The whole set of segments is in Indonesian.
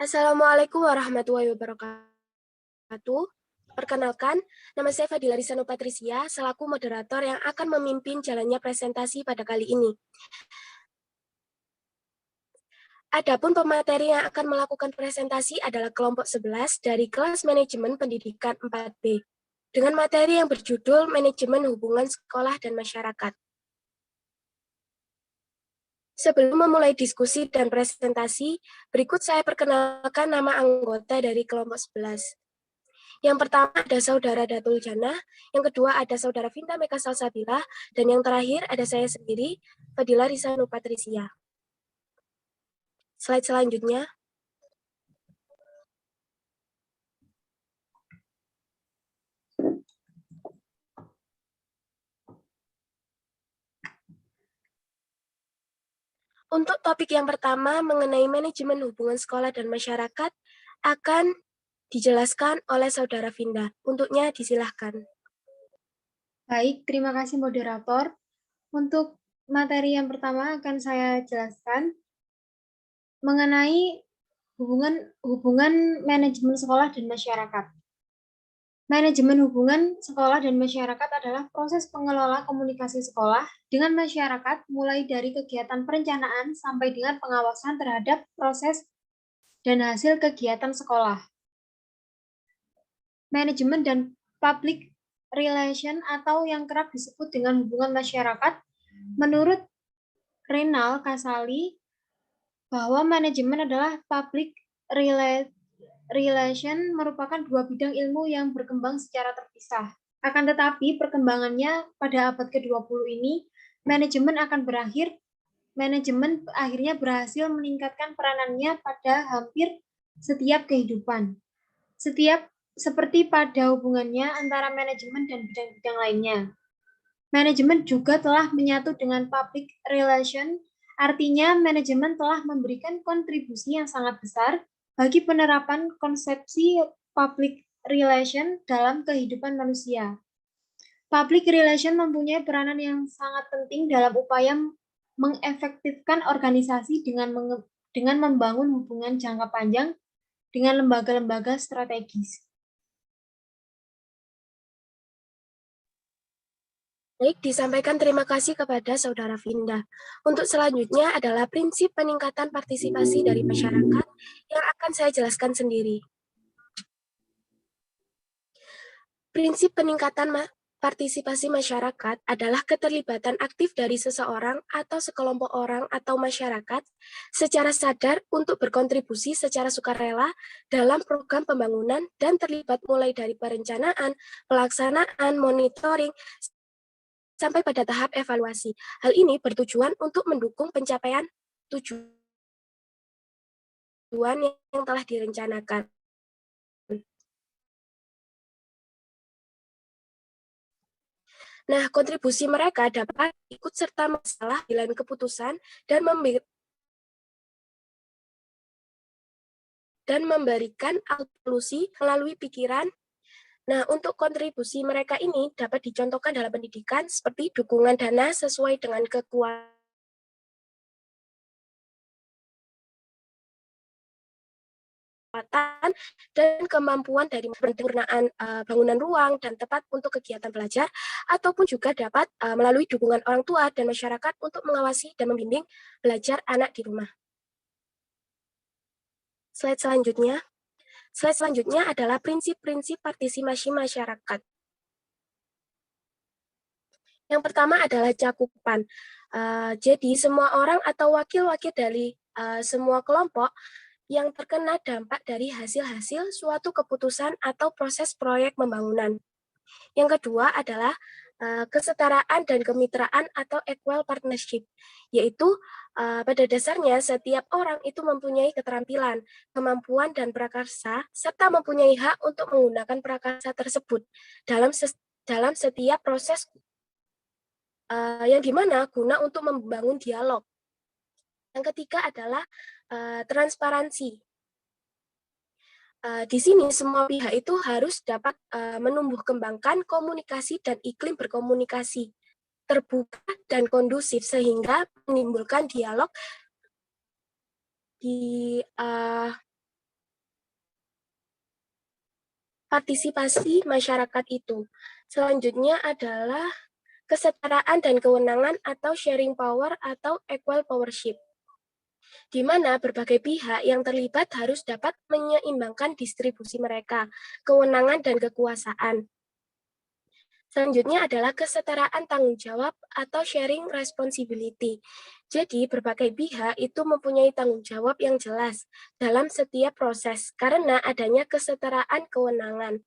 Assalamualaikum warahmatullahi wabarakatuh. Perkenalkan, nama saya Fadila Risano Patricia, selaku moderator yang akan memimpin jalannya presentasi pada kali ini. Adapun pemateri yang akan melakukan presentasi adalah kelompok 11 dari kelas manajemen pendidikan 4B, dengan materi yang berjudul Manajemen Hubungan Sekolah dan Masyarakat. Sebelum memulai diskusi dan presentasi, berikut saya perkenalkan nama anggota dari kelompok 11. Yang pertama ada Saudara Datul Jannah, yang kedua ada Saudara Vinta Meka Salsabila, dan yang terakhir ada saya sendiri, Fadila Risano Patricia. Slide selanjutnya. Untuk topik yang pertama mengenai manajemen hubungan sekolah dan masyarakat akan dijelaskan oleh Saudara Vinda. Untuknya disilahkan. Baik, terima kasih moderator. Untuk materi yang pertama akan saya jelaskan mengenai hubungan manajemen sekolah dan masyarakat. Manajemen hubungan sekolah dan masyarakat adalah proses pengelola komunikasi sekolah dengan masyarakat mulai dari kegiatan perencanaan sampai dengan pengawasan terhadap proses dan hasil kegiatan sekolah. Manajemen dan public relation atau yang kerap disebut dengan hubungan masyarakat, menurut Renal Kasali, bahwa manajemen adalah public relation merupakan dua bidang ilmu yang berkembang secara terpisah. Akan tetapi perkembangannya pada abad ke-20 ini, manajemen akhirnya berhasil meningkatkan peranannya pada hampir setiap kehidupan. Seperti pada hubungannya antara manajemen dan bidang-bidang lainnya. Manajemen juga telah menyatu dengan public relation, artinya manajemen telah memberikan kontribusi yang sangat besar bagi penerapan konsepsi public relation dalam kehidupan manusia. Public relation mempunyai peranan yang sangat penting dalam upaya mengefektifkan organisasi dengan membangun hubungan jangka panjang dengan lembaga-lembaga strategis. Baik, disampaikan terima kasih kepada Saudara Vinda. Untuk selanjutnya adalah prinsip peningkatan partisipasi dari masyarakat yang akan saya jelaskan sendiri. Prinsip peningkatan partisipasi masyarakat adalah keterlibatan aktif dari seseorang atau sekelompok orang atau masyarakat secara sadar untuk berkontribusi secara sukarela dalam program pembangunan dan terlibat mulai dari perencanaan, pelaksanaan, monitoring, sampai pada tahap evaluasi. Hal ini bertujuan untuk mendukung pencapaian tujuan yang telah direncanakan. Nah, kontribusi mereka dapat ikut serta masalah pengambilan keputusan dan memberikan solusi melalui pikiran. Nah, untuk kontribusi mereka ini dapat dicontohkan dalam pendidikan seperti dukungan dana sesuai dengan kekuatan dan kemampuan dari penyempurnaan bangunan ruang dan tempat untuk kegiatan belajar, ataupun juga dapat melalui dukungan orang tua dan masyarakat untuk mengawasi dan membimbing belajar anak di rumah. Slide selanjutnya adalah prinsip-prinsip partisipasi masyarakat. Yang pertama adalah cakupan. Jadi semua orang atau wakil-wakil dari semua kelompok yang terkena dampak dari hasil-hasil suatu keputusan atau proses proyek pembangunan. Yang kedua adalah kesetaraan dan kemitraan atau equal partnership, yaitu pada dasarnya setiap orang itu mempunyai keterampilan, kemampuan, dan prakarsa, serta mempunyai hak untuk menggunakan prakarsa tersebut dalam setiap proses yang dimana guna untuk membangun dialog. Yang ketiga adalah transparansi. Di sini semua pihak itu harus dapat menumbuh kembangkan komunikasi dan iklim berkomunikasi terbuka dan kondusif sehingga menimbulkan dialog di partisipasi masyarakat itu. Selanjutnya adalah kesetaraan dan kewenangan atau sharing power atau equal powership, di mana berbagai pihak yang terlibat harus dapat menyeimbangkan distribusi mereka, kewenangan dan kekuasaan. Selanjutnya adalah kesetaraan tanggung jawab atau sharing responsibility. Jadi, berbagai pihak itu mempunyai tanggung jawab yang jelas dalam setiap proses karena adanya kesetaraan kewenangan.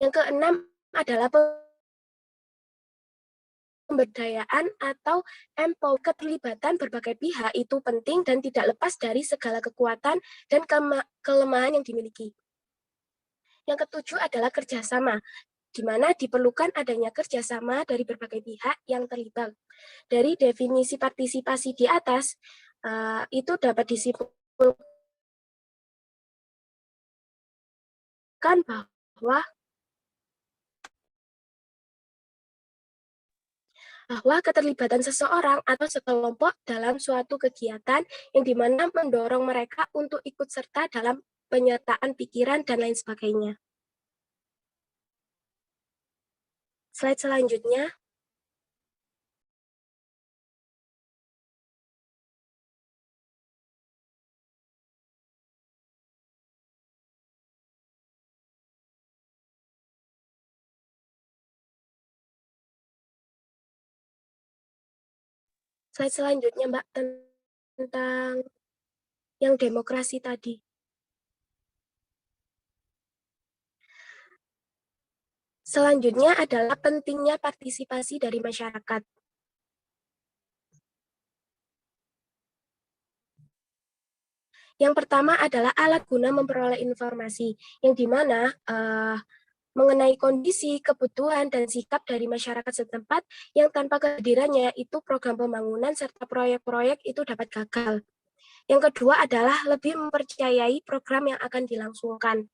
Yang keenam adalah pemberdayaan atau keterlibatan berbagai pihak itu penting dan tidak lepas dari segala kekuatan dan kelemahan yang dimiliki. Yang ketujuh adalah kerjasama, di mana diperlukan adanya kerjasama dari berbagai pihak yang terlibat. Dari definisi partisipasi di atas, itu dapat disimpulkan bahwa keterlibatan seseorang atau sekelompok dalam suatu kegiatan yang dimana mendorong mereka untuk ikut serta dalam penyertaan pikiran dan lain sebagainya. Slide selanjutnya. Slide selanjutnya, Mbak, tentang yang demokrasi tadi. Selanjutnya adalah pentingnya partisipasi dari masyarakat. Yang pertama adalah alat guna memperoleh informasi, yang dimana mengenai kondisi, kebutuhan, dan sikap dari masyarakat setempat yang tanpa kehadirannya itu program pembangunan serta proyek-proyek itu dapat gagal. Yang kedua adalah lebih mempercayai program yang akan dilangsungkan.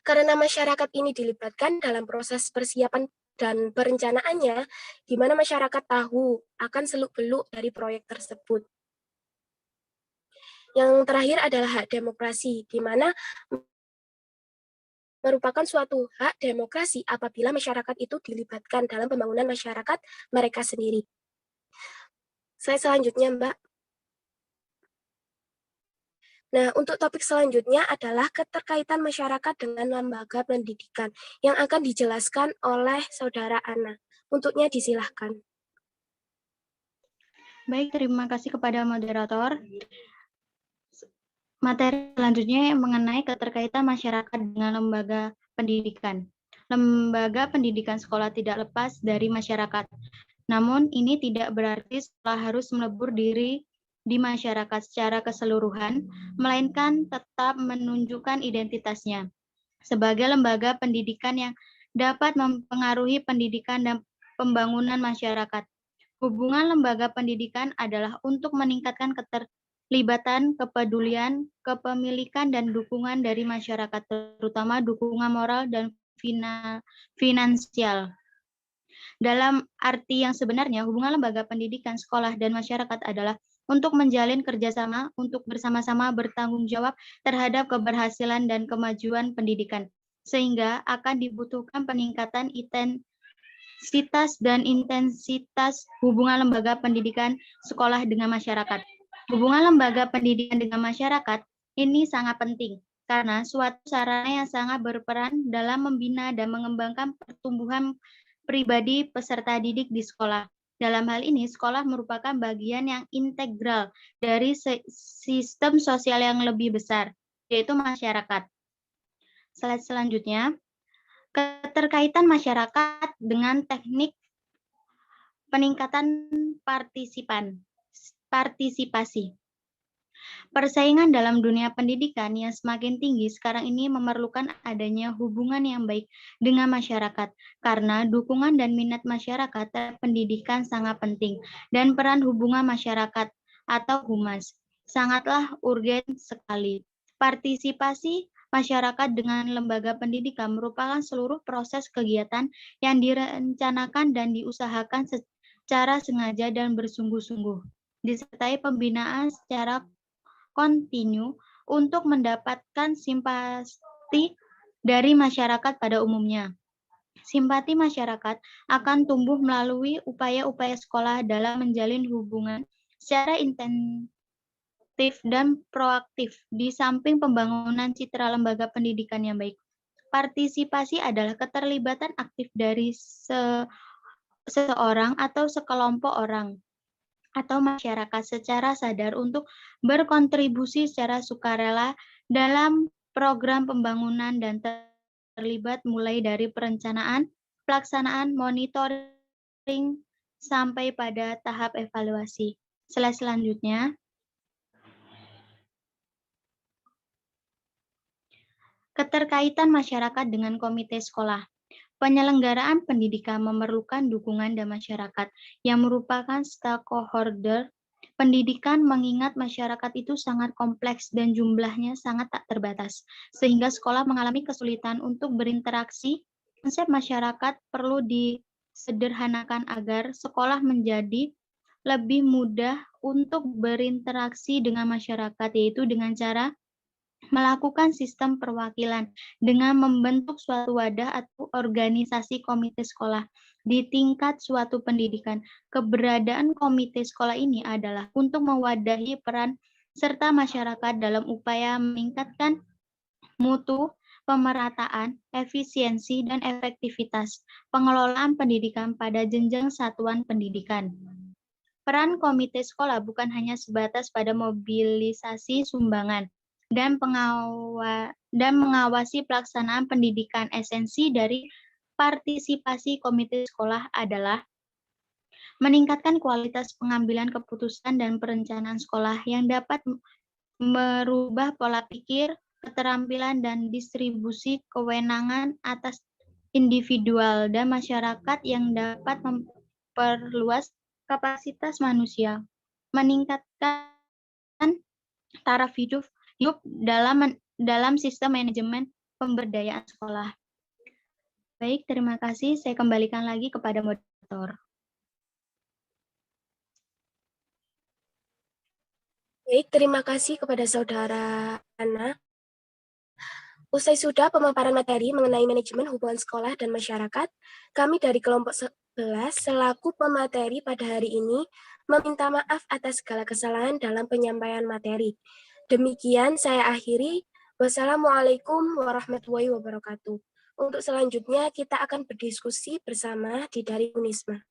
Karena masyarakat ini dilibatkan dalam proses persiapan dan perencanaannya, di mana masyarakat tahu akan seluk-beluk dari proyek tersebut. Yang terakhir adalah hak demokrasi, di mana merupakan suatu hak demokrasi apabila masyarakat itu dilibatkan dalam pembangunan masyarakat mereka sendiri. Slide selanjutnya, Mbak. Nah, untuk topik selanjutnya adalah keterkaitan masyarakat dengan lembaga pendidikan yang akan dijelaskan oleh Saudara Ana. Untuknya disilahkan. Baik, terima kasih kepada moderator. Materi selanjutnya mengenai keterkaitan masyarakat dengan lembaga pendidikan. Lembaga pendidikan sekolah tidak lepas dari masyarakat. Namun, ini tidak berarti sekolah harus melebur diri di masyarakat secara keseluruhan, melainkan tetap menunjukkan identitasnya sebagai lembaga pendidikan yang dapat mempengaruhi pendidikan dan pembangunan masyarakat. Hubungan lembaga pendidikan adalah untuk meningkatkan keterlibatan, kepedulian, kepemilikan, dan dukungan dari masyarakat, terutama dukungan moral dan finansial. Dalam arti yang sebenarnya, hubungan lembaga pendidikan, sekolah, dan masyarakat adalah untuk menjalin kerjasama untuk bersama-sama bertanggung jawab terhadap keberhasilan dan kemajuan pendidikan, sehingga akan dibutuhkan peningkatan intensitas dan intensitas hubungan lembaga pendidikan sekolah dengan masyarakat. Hubungan lembaga pendidikan dengan masyarakat ini sangat penting, karena suatu sarana yang sangat berperan dalam membina dan mengembangkan pertumbuhan pribadi peserta didik di sekolah. Dalam hal ini, sekolah merupakan bagian yang integral dari sistem sosial yang lebih besar, yaitu masyarakat. Slide selanjutnya, keterkaitan masyarakat dengan teknik peningkatan partisipasi. Persaingan dalam dunia pendidikan yang semakin tinggi sekarang ini memerlukan adanya hubungan yang baik dengan masyarakat, karena dukungan dan minat masyarakat terhadap pendidikan sangat penting, dan peran hubungan masyarakat atau humas sangatlah urgen sekali. Partisipasi masyarakat dengan lembaga pendidikan merupakan seluruh proses kegiatan yang direncanakan dan diusahakan secara sengaja dan bersungguh-sungguh, disertai pembinaan secara kontinu untuk mendapatkan simpati dari masyarakat pada umumnya. Simpati masyarakat akan tumbuh melalui upaya-upaya sekolah dalam menjalin hubungan secara intensif dan proaktif di samping pembangunan citra lembaga pendidikan yang baik. Partisipasi adalah keterlibatan aktif dari seseorang atau sekelompok orang atau masyarakat secara sadar untuk berkontribusi secara sukarela dalam program pembangunan dan terlibat mulai dari perencanaan, pelaksanaan, monitoring, sampai pada tahap evaluasi. Slide selanjutnya. Keterkaitan masyarakat dengan komite sekolah. Penyelenggaraan pendidikan memerlukan dukungan dari masyarakat yang merupakan stakeholder pendidikan, mengingat masyarakat itu sangat kompleks dan jumlahnya sangat tak terbatas, sehingga sekolah mengalami kesulitan untuk berinteraksi. Konsep masyarakat perlu disederhanakan agar sekolah menjadi lebih mudah untuk berinteraksi dengan masyarakat, yaitu dengan cara melakukan sistem perwakilan dengan membentuk suatu wadah atau organisasi komite sekolah di tingkat suatu pendidikan. Keberadaan komite sekolah ini adalah untuk mewadahi peran serta masyarakat dalam upaya meningkatkan mutu, pemerataan, efisiensi, dan efektivitas pengelolaan pendidikan pada jenjang satuan pendidikan. Peran komite sekolah bukan hanya sebatas pada mobilisasi sumbangan dan mengawasi pelaksanaan pendidikan. Esensi dari partisipasi komite sekolah adalah meningkatkan kualitas pengambilan keputusan dan perencanaan sekolah yang dapat merubah pola pikir, keterampilan, dan distribusi kewenangan atas individual dan masyarakat yang dapat memperluas kapasitas manusia, meningkatkan taraf hidup dalam sistem manajemen pemberdayaan sekolah. Baik, terima kasih. Saya kembalikan lagi kepada moderator. Baik, terima kasih kepada Saudara Ana. Usai sudah pemaparan materi mengenai manajemen hubungan sekolah dan masyarakat, kami dari kelompok 11 selaku pemateri pada hari ini meminta maaf atas segala kesalahan dalam penyampaian materi. Demikian saya akhiri. Wassalamualaikum warahmatullahi wabarakatuh. Untuk selanjutnya kita akan berdiskusi bersama di dari Unisma.